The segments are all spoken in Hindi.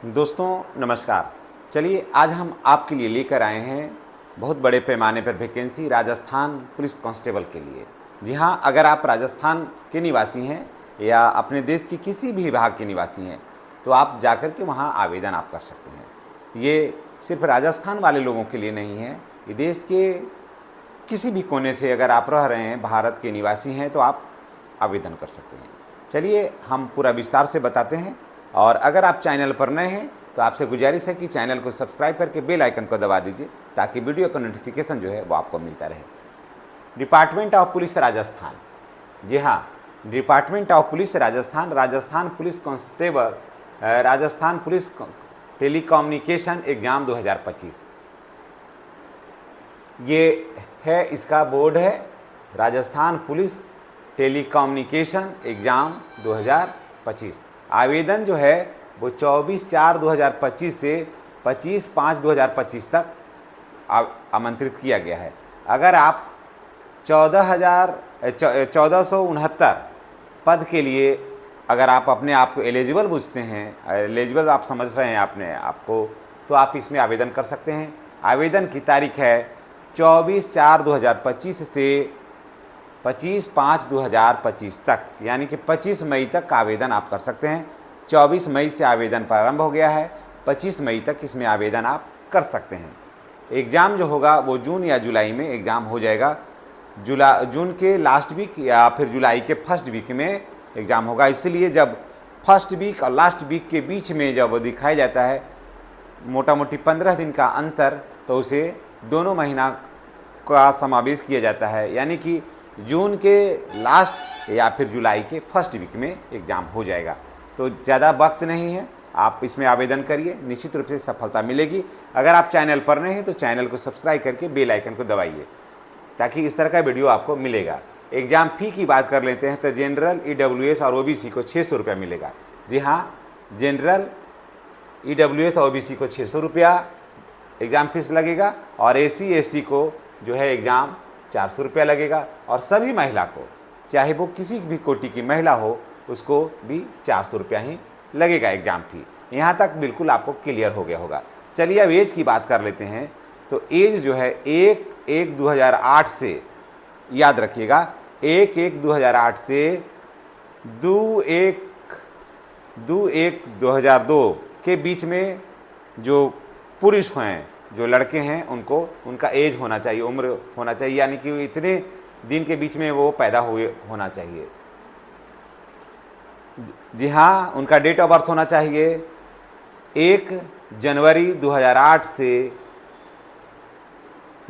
दोस्तों नमस्कार। चलिए आज हम आपके लिए लेकर आए हैं बहुत बड़े पैमाने पर वैकेंसी राजस्थान पुलिस कांस्टेबल के लिए। जी हाँ, अगर आप राजस्थान के निवासी हैं या अपने देश की किसी भी विभाग के निवासी हैं तो आप जाकर के वहाँ आवेदन आप कर सकते हैं। ये सिर्फ राजस्थान वाले लोगों के लिए नहीं है, ये देश के किसी भी कोने से अगर आप रह रहे हैं, भारत के निवासी हैं तो आप आवेदन कर सकते हैं। चलिए हम पूरा विस्तार से बताते हैं। और अगर आप चैनल पर नए हैं तो आपसे गुजारिश है कि चैनल को सब्सक्राइब करके बेल आइकन को दबा दीजिए ताकि वीडियो का नोटिफिकेशन जो है वो आपको मिलता रहे। डिपार्टमेंट ऑफ पुलिस राजस्थान, जी हाँ, department of police Rajasthan, Rajasthan police constable, Rajasthan police telecommunication exam 2025 ये है, इसका बोर्ड है राजस्थान पुलिस टेलीकम्युनिकेशन एग्ज़ाम 2025। आवेदन जो है वो 24/4/2025 से 25/5/2025 तक आमंत्रित किया गया है। अगर आप 1469 पद के लिए अगर आप अपने आप को एलिजिबल पूछते हैं, एलिजिबल आप समझ रहे हैं अपने आप को, तो आप इसमें आवेदन कर सकते हैं। आवेदन की तारीख है 24/4/2025 से 25/5/2025 तक, यानी कि 25 मई तक आवेदन आप कर सकते हैं। 24 मई से आवेदन प्रारंभ हो गया है, 25 मई तक इसमें आवेदन आप कर सकते हैं। एग्ज़ाम जो होगा वो जून या जुलाई में एग्ज़ाम हो जाएगा। जून के लास्ट वीक या फिर जुलाई के फर्स्ट वीक में एग्ज़ाम होगा। इसलिए जब फर्स्ट वीक और लास्ट वीक के बीच में जब दिखाया जाता है मोटा मोटी 15 दिन का अंतर, तो उसे दोनों महीना का समावेश किया जाता है, यानी कि जून के लास्ट या फिर जुलाई के फर्स्ट वीक में एग्ज़ाम हो जाएगा। तो ज़्यादा वक्त नहीं है, आप इसमें आवेदन करिए, निश्चित रूप से सफलता मिलेगी। अगर आप चैनल पर नए हैं तो चैनल को सब्सक्राइब करके बेल आइकन को दबाइए ताकि इस तरह का वीडियो आपको मिलेगा। एग्ज़ाम फ़ी की बात कर लेते हैं तो जनरल, EWS और OBC को 600 रुपया मिलेगा। जी हाँ, जनरल, EWS और OBC को 600 रुपया एग्ज़ाम फीस लगेगा और SC ST को जो है एग्ज़ाम 400 रुपया लगेगा। और सभी महिला को, चाहे वो किसी भी कोटि की महिला हो, उसको भी 400 रुपया ही लगेगा एग्ज़ाम फ़ी। यहाँ तक बिल्कुल आपको क्लियर हो गया होगा। चलिए अब एज की बात कर लेते हैं। तो एज जो है 1/1/2008 से, याद रखिएगा, 1/1/2008 से 2/1/2002 के बीच में जो पुरुष हैं, जो लड़के हैं, उनका एज होना चाहिए, उम्र होना चाहिए, यानी कि इतने दिन के बीच में वो पैदा हुए होना चाहिए। जी हाँ, उनका डेट ऑफ बर्थ होना चाहिए 1 जनवरी 2008 से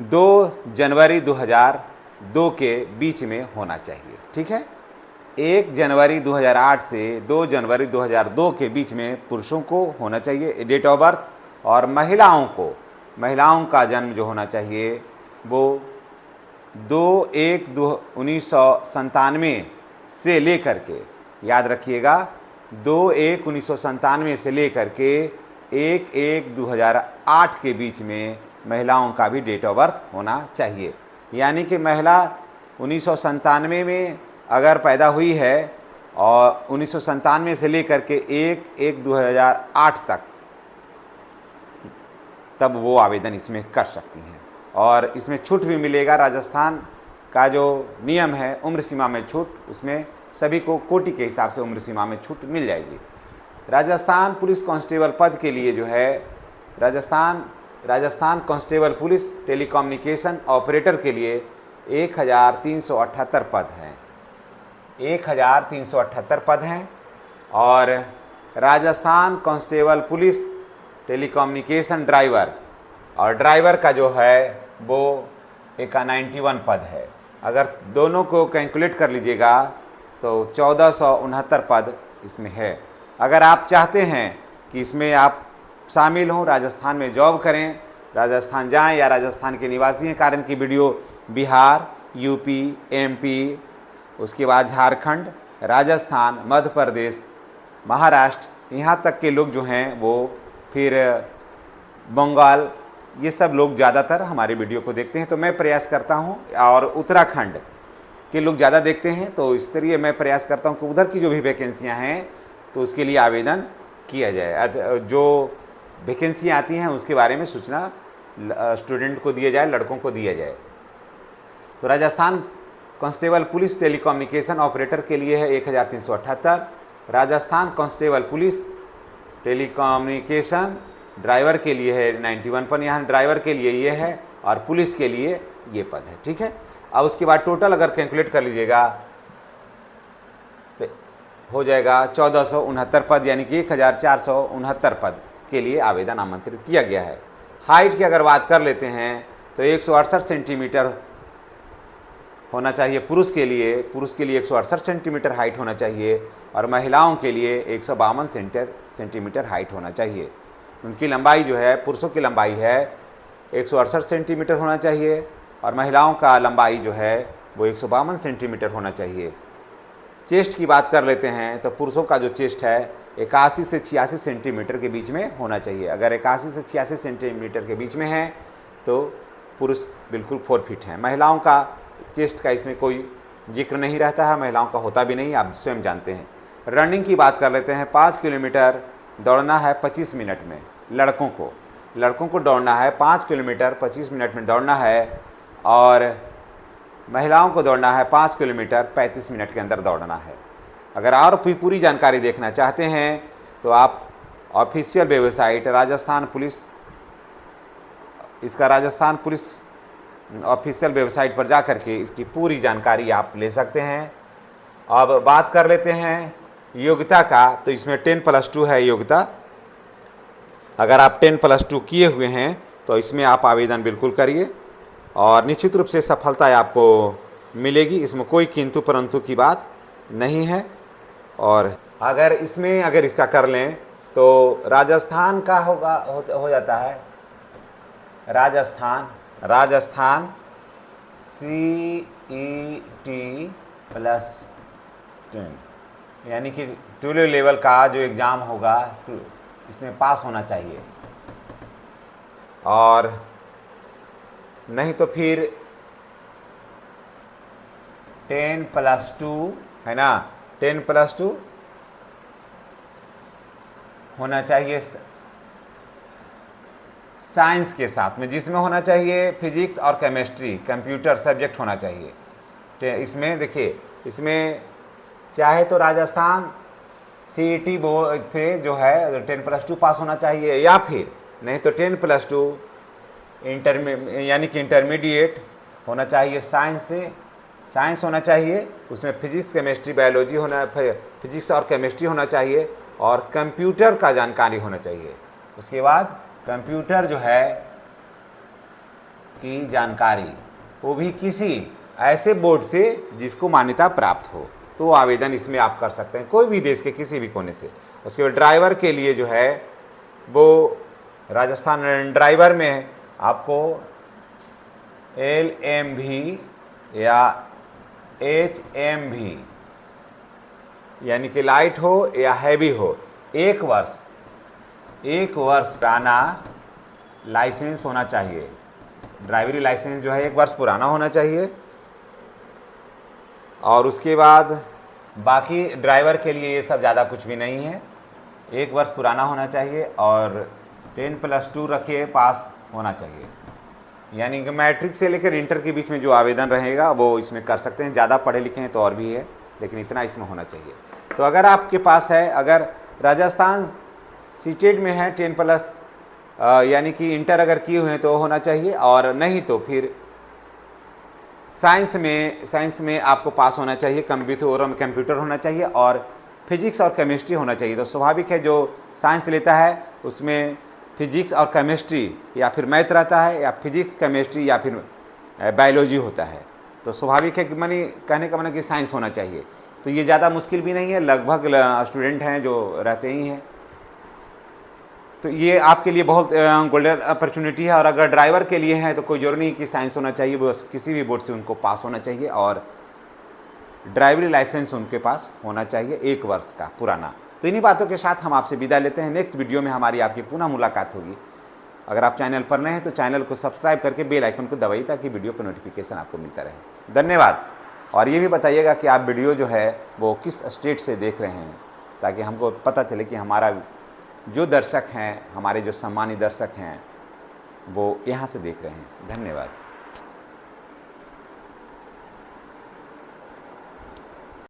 2 जनवरी 2002 के बीच में होना चाहिए। ठीक है, 1 जनवरी 2008 से 2 जनवरी 2002 के बीच में पुरुषों को होना चाहिए डेट ऑफ बर्थ। और महिलाओं का जन्म जो होना चाहिए वो 2/1/1997 से लेकर के, याद रखिएगा, 2/1/1997 से लेकर के 1/1/2008 के बीच में महिलाओं का भी डेट ऑफ बर्थ होना चाहिए। यानी कि महिला 1997 में अगर पैदा हुई है और 1997 से लेकर के 1/1/2008 तक, तब वो आवेदन इसमें कर सकती हैं। और इसमें छूट भी मिलेगा। राजस्थान का जो नियम है उम्र सीमा में छूट, उसमें सभी को कोटि के हिसाब से उम्र सीमा में छूट मिल जाएगी। राजस्थान पुलिस कांस्टेबल पद के लिए जो है Rajasthan constable police telecommunication operator के लिए 1378 पद हैं। 1378 पद हैं। और Rajasthan constable police telecommunication driver का जो है वो 91 पद है। अगर दोनों को कैलकुलेट कर लीजिएगा तो 1469 पद इसमें है। अगर आप चाहते हैं कि इसमें आप शामिल हों, राजस्थान में जॉब करें, राजस्थान जाएं या राजस्थान के निवासी हैं, कारण की वीडियो बिहार, यूपी, MP, उसके बाद झारखंड, राजस्थान, मध्य प्रदेश, महाराष्ट्र, यहाँ तक के लोग जो हैं वो, फिर बंगाल, ये सब लोग ज़्यादातर हमारे वीडियो को देखते हैं। तो मैं प्रयास करता हूँ, और उत्तराखंड के लोग ज़्यादा देखते हैं, तो इस तरह मैं प्रयास करता हूँ कि उधर की जो भी वैकेंसियाँ हैं तो उसके लिए आवेदन किया जाए। जो वैकेंसी आती हैं उसके बारे में सूचना स्टूडेंट को दिया जाए, लड़कों को दिया जाए। तो Rajasthan constable police telecommunication operator के लिए है 1378, Rajasthan constable police telecommunication driver के लिए है 91 पर, यहाँ ड्राइवर के लिए ये है और पुलिस के लिए ये पद है। ठीक है, अब उसके बाद टोटल अगर कैलकुलेट कर लीजिएगा तो हो जाएगा 1469 पद, यानी कि 1469 पद के लिए आवेदन आमंत्रित किया गया है। हाइट की अगर बात कर लेते हैं तो 168 सेंटीमीटर होना चाहिए पुरुष के लिए 168 सेंटीमीटर हाइट होना चाहिए, और महिलाओं के लिए 152 सेंटीमीटर हाइट होना चाहिए। उनकी लंबाई जो है, पुरुषों की लंबाई है 168 सेंटीमीटर होना चाहिए और महिलाओं का लंबाई जो है वो 152 सेंटीमीटर होना चाहिए। चेस्ट की बात कर लेते हैं तो पुरुषों का जो चेस्ट है 81 से 86 सेंटीमीटर के बीच में होना चाहिए। अगर 81 से 86 सेंटीमीटर के बीच में है तो पुरुष बिल्कुल 4 फीट हैं। महिलाओं का चेस्ट का इसमें कोई जिक्र नहीं रहता है, महिलाओं का होता भी नहीं, आप स्वयं जानते हैं। रनिंग की बात कर लेते हैं, 5 किलोमीटर दौड़ना है 25 मिनट में। लड़कों को दौड़ना है 5 किलोमीटर 25 मिनट में दौड़ना है, और महिलाओं को दौड़ना है 5 किलोमीटर 35 मिनट के अंदर दौड़ना है। अगर और पूरी जानकारी देखना चाहते हैं तो आप official website Rajasthan police official website पर जा कर के इसकी पूरी जानकारी आप ले सकते हैं। अब बात कर लेते हैं योग्यता का, तो इसमें 10+2 है योग्यता। अगर आप 10+2 किए हुए हैं तो इसमें आप आवेदन बिल्कुल करिए और निश्चित रूप से सफलता आपको मिलेगी। इसमें कोई किंतु परंतु की बात नहीं है। और अगर इसका कर लें तो राजस्थान का हो जाता है राजस्थान CET+10, यानी कि 12 लेवल का जो एग्ज़ाम होगा इसमें पास होना चाहिए, और नहीं तो फिर 10+2 है ना, 10+2 होना चाहिए साइंस के साथ में, जिसमें होना चाहिए फिजिक्स और केमिस्ट्री, कंप्यूटर सब्जेक्ट होना चाहिए। इसमें देखिए, इसमें चाहे तो राजस्थान CET बोर्ड से जो है 10+2 पास होना चाहिए, या फिर नहीं तो 10+2 यानी कि इंटरमीडिएट होना चाहिए साइंस होना चाहिए। उसमें फिजिक्स केमिस्ट्री बायोलॉजी फिजिक्स और केमिस्ट्री होना चाहिए, और कंप्यूटर का जानकारी होना चाहिए। उसके बाद कंप्यूटर जो है की जानकारी, वो भी किसी ऐसे बोर्ड से जिसको मान्यता प्राप्त हो, तो आवेदन इसमें आप कर सकते हैं, कोई भी देश के किसी भी कोने से। उसके बाद ड्राइवर के लिए जो है वो राजस्थान ड्राइवर में आपको LMV या HMV, यानी कि लाइट हो या हैवी हो, 1 वर्ष पुराना लाइसेंस होना चाहिए। ड्राइवरी लाइसेंस जो है 1 वर्ष पुराना होना चाहिए। और उसके बाद बाकी ड्राइवर के लिए ये सब ज़्यादा कुछ भी नहीं है, 1 वर्ष पुराना होना चाहिए और 10+2 रखिए पास होना चाहिए। यानी कि मैट्रिक से लेकर इंटर के बीच में जो आवेदन रहेगा वो इसमें कर सकते हैं। ज़्यादा पढ़े लिखे हैं तो और भी है, लेकिन इतना इसमें होना चाहिए। तो अगर आपके पास है, अगर राजस्थान सीटेट में है 10+ यानी कि इंटर अगर किए हुए हैं तो होना चाहिए, और नहीं तो फिर साइंस में आपको पास होना चाहिए, कंप्यूटर होना चाहिए और फिजिक्स और केमिस्ट्री होना चाहिए। तो स्वाभाविक है जो साइंस लेता है उसमें फिजिक्स और केमिस्ट्री या फिर मैथ रहता है, या फिजिक्स केमिस्ट्री या फिर बायोलॉजी होता है। तो स्वाभाविक है कि कहने का मतलब कि साइंस होना चाहिए। तो ये ज़्यादा मुश्किल भी नहीं है, लगभग स्टूडेंट हैं जो रहते ही हैं। तो ये आपके लिए बहुत गोल्डन अपॉर्चुनिटी है। और अगर ड्राइवर के लिए है तो कोई जरूरी नहीं कि साइंस होना चाहिए, वो किसी भी बोर्ड से उनको पास होना चाहिए, और ड्राइवरी लाइसेंस उनके पास होना चाहिए 1 वर्ष का पुराना। तो इन्हीं बातों के साथ हम आपसे विदा लेते हैं। नेक्स्ट वीडियो में हमारी आपकी पुनः मुलाकात होगी। अगर आप चैनल पर नए हैं तो चैनल को सब्सक्राइब करके बेल आइकन को दबाइए ताकि वीडियो का नोटिफिकेशन आपको मिलता रहे। धन्यवाद। और ये भी बताइएगा कि आप वीडियो जो है वो किस स्टेट से देख रहे हैं, ताकि हमको पता चले कि हमारा जो दर्शक हैं, हमारे जो सम्मानित दर्शक हैं, वो यहाँ से देख रहे हैं। धन्यवाद।